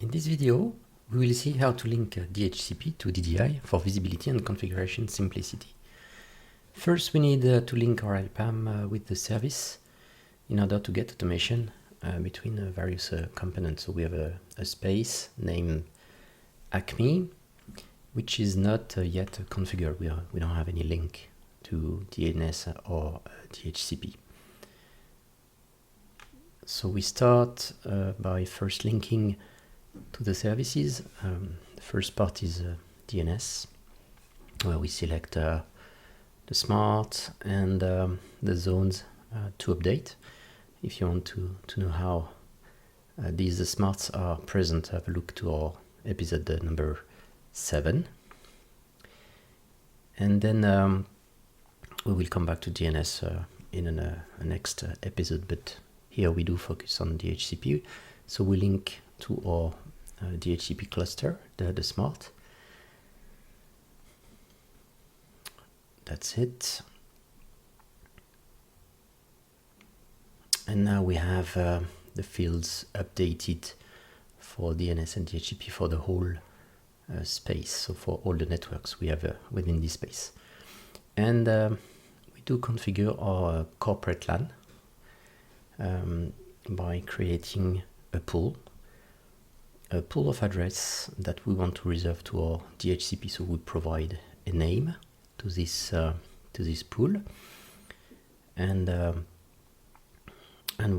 In this video, we will see how to link DHCP to DDI for visibility and configuration simplicity. First, we need to link our IPAM with the service in order to get automation between various components. So we have a space named Acme, which is not yet configured. We don't have any link to DNS or DHCP. So we start by first linking to the services. The first part is DNS, where we select the smart and the zones to update. If you want to know how these smarts are present, have a look to our episode number 7. And then we will come back to DNS in a next episode, but here we do focus on DHCP. So we link to our DHCP cluster, the smart. That's it. And now we have the fields updated for DNS and DHCP for the whole space, so for all the networks we have within this space. And we do configure our corporate LAN by creating a pool of address that we want to reserve to our DHCP. So we provide a name to this pool, and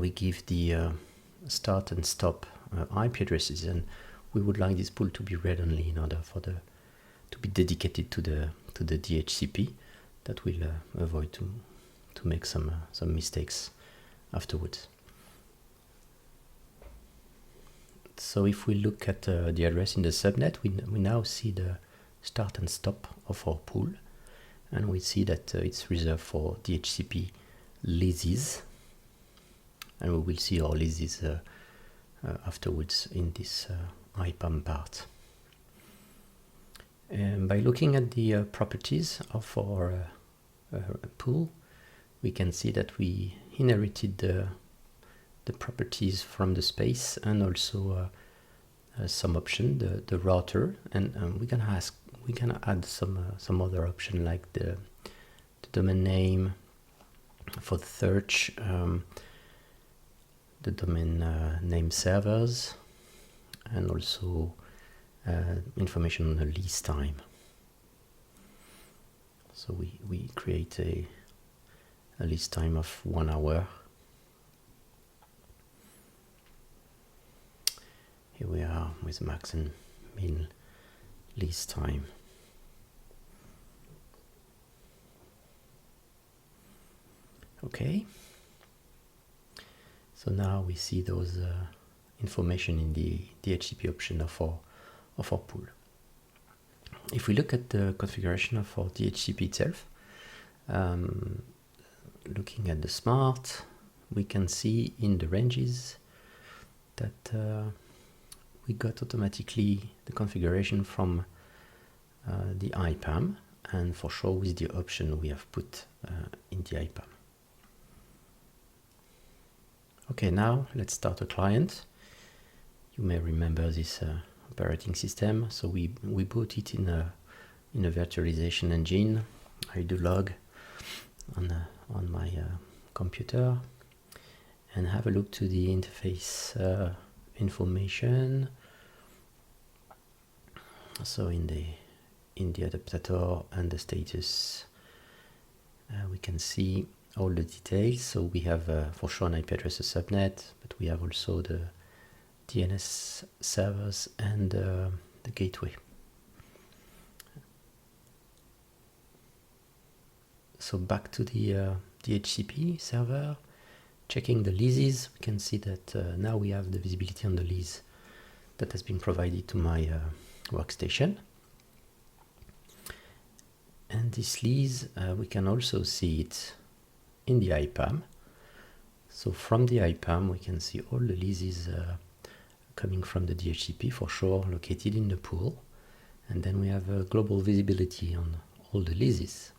we give the start and stop IP addresses, and we would like this pool to be read only in order for to be dedicated to the DHCP. That will avoid to make some mistakes afterwards. So if we look at the address in the subnet, we now see the start and stop of our pool, and we see that it's reserved for DHCP leases, and we will see our leases afterwards in this IPAM part. And by looking at the properties of our pool, we can see that we inherited the properties from the space, and also some option, the router, and we can add some other option like the domain name for the search, the domain name servers, and also information on the lease time. So we create a lease time of 1 hour. Here we are with max and min lease time. Okay. So now we see those information in the DHCP option of our pool. If we look at the configuration of our DHCP itself, looking at the smart, we can see in the ranges that we got automatically the configuration from the IPAM, and for sure with the option we have put in the IPAM. Okay, now let's start a client. You may remember this operating system. So we put it in a virtualization engine. I do log on my computer and have a look to the interface information. So in the adapter and the status, we can see all the details. So we have for sure an IP address, a subnet, but we have also the DNS servers and the gateway. So back to the DHCP server, checking the leases, we can see that now we have the visibility on the lease that has been provided to my workstation. And this lease, we can also see it in the IPAM. So from the IPAM, we can see all the leases coming from the DHCP, for sure located in the pool. And then we have a global visibility on all the leases.